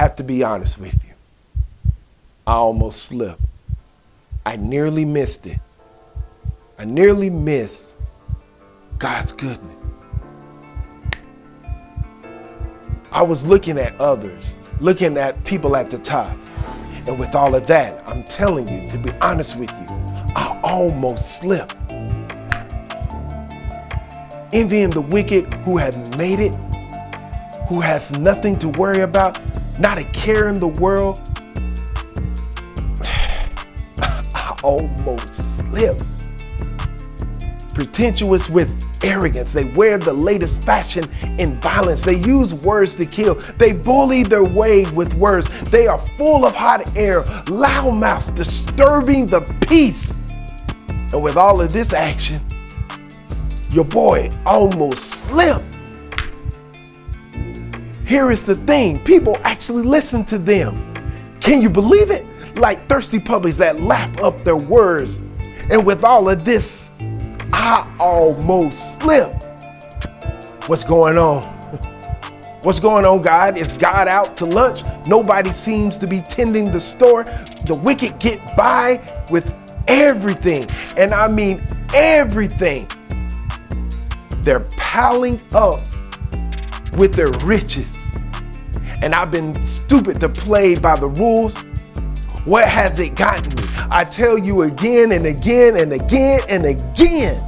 have to be honest with you. I almost slipped. I nearly missed it. I nearly missed God's goodness. I was looking at others, looking at people at the top. And with all of that, I'm telling you, to be honest with you, I almost slipped. Envying the wicked who have made it, who have nothing to worry about, not a care in the world. I almost slipped. Pretentious with arrogance. They wear the latest fashion in violence. They use words to kill. They bully their way with words. They are full of hot air, loud mouths, disturbing the peace. And with all of this action, your boy almost slipped. Here is the thing. People actually listen to them. Can you believe it? Like thirsty puppies that lap up their words. And with all of this, I almost slipped. What's going on? What's going on, God? Is God out to lunch? Nobody seems to be tending the store. The wicked get by with everything. And I mean everything. They're piling up with their riches. And I've been stupid to play by the rules. What has it gotten me? I tell you again and again and again and again,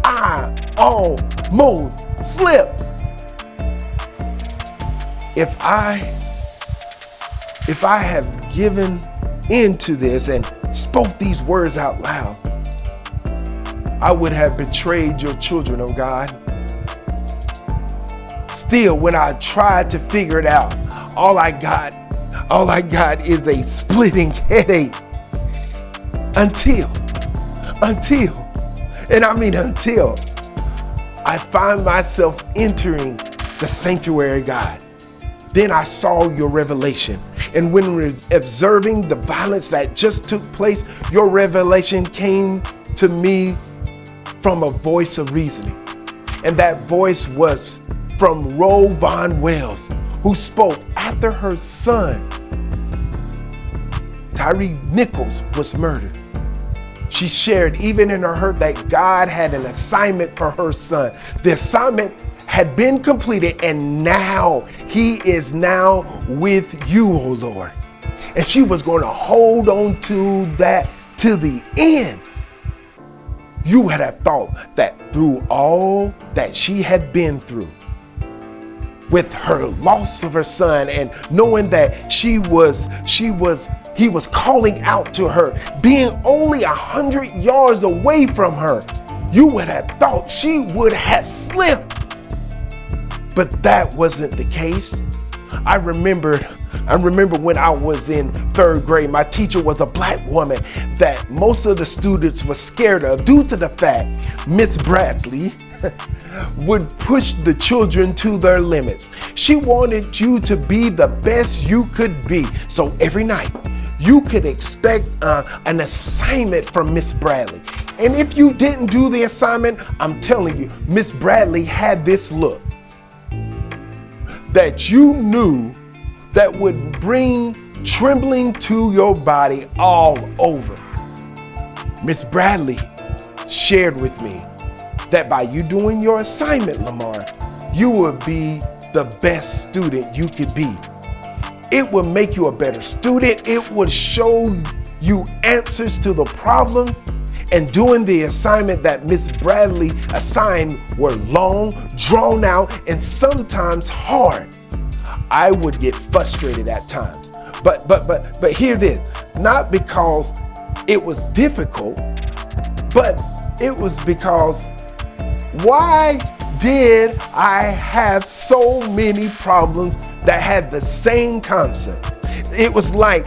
I almost slipped. If I have given into this and spoke these words out loud, I would have betrayed your children, oh God. Still, when I tried to figure it out, all I got is a splitting headache. Until I find myself entering the sanctuary, God. Then I saw your revelation. And when observing the violence that just took place, your revelation came to me from a voice of reasoning. And that voice was from Roe Von Wells, who spoke after her son, Tyre Nichols, was murdered. She shared even in her hurt that God had an assignment for her son. The assignment had been completed, and now he is now with you, oh Lord. And she was going to hold on to that to the end. You would have thought that through all that she had been through, with her loss of her son and knowing that he was calling out to her, being only 100 yards away from her, you would have thought she would have slipped. But that wasn't the case. I remember when I was in third grade, my teacher was a black woman that most of the students were scared of due to the fact Miss Bradley would push the children to their limits. She wanted you to be the best you could be. So every night you could expect an assignment from Miss Bradley. And if you didn't do the assignment, I'm telling you, Miss Bradley had this look that you knew that would bring trembling to your body all over. Miss Bradley shared with me that by you doing your assignment, Lamar, you would be the best student you could be. It would make you a better student. It would show you answers to the problems. And doing the assignment that Miss Bradley assigned were long, drawn out, and sometimes hard. I would get frustrated at times. But hear this, not because it was difficult, but it was because why did I have so many problems that had the same concept? It was like,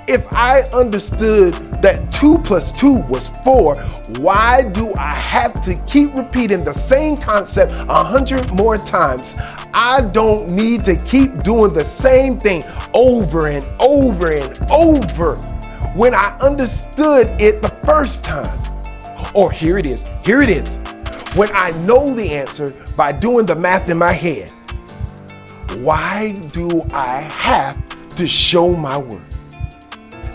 if I understood that 2 + 2 was 4, why do I have to keep repeating the same concept 100 more times? I don't need to keep doing the same thing over and over and over when I understood it the first time. Or here it is. When I know the answer by doing the math in my head. Why do I have to show my worth?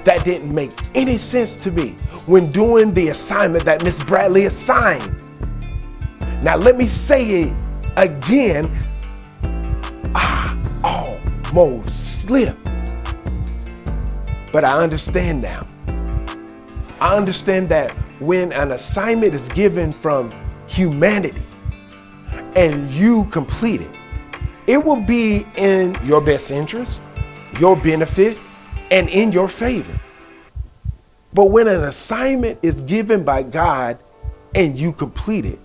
That didn't make any sense to me when doing the assignment that Miss Bradley assigned. Now let me say it again. I almost slipped. But I understand now. I understand that when an assignment is given from humanity and you complete it, it will be in your best interest, your benefit, and in your favor. But when an assignment is given by God and you complete it,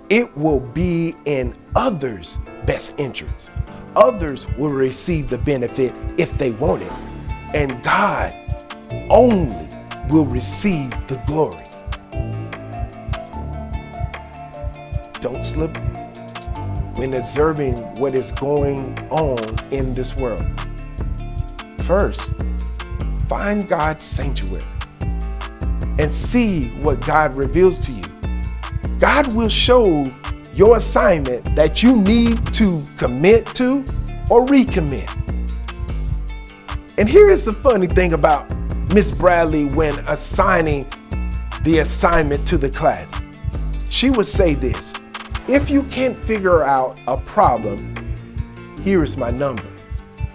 it will be in others' best interest. Others will receive the benefit if they want it, and God only will receive the glory. Don't slip when observing what is going on in this world. First, find God's sanctuary and see what God reveals to you. God will show your assignment that you need to commit to or recommit. And here is the funny thing about Miss Bradley when assigning the assignment to the class. She would say this: if you can't figure out a problem, here is my number.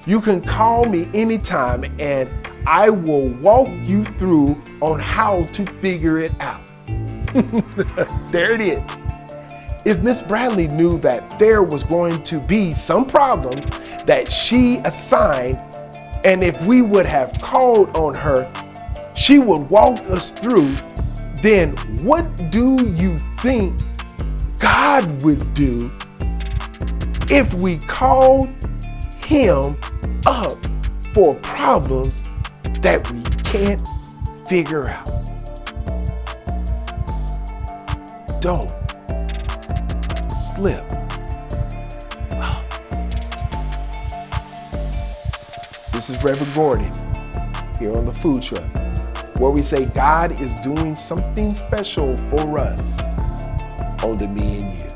You can call me anytime and I will walk you through on how to figure it out. There it is. If Miss Bradley knew that there was going to be some problems that she assigned, and if we would have called on her, she would walk us through, then what do you think God would do if we called him up for problems that we can't figure out? Don't slip. This is Reverend Gordon here on the Food Truck, where we say God is doing something special for us on the Me and You.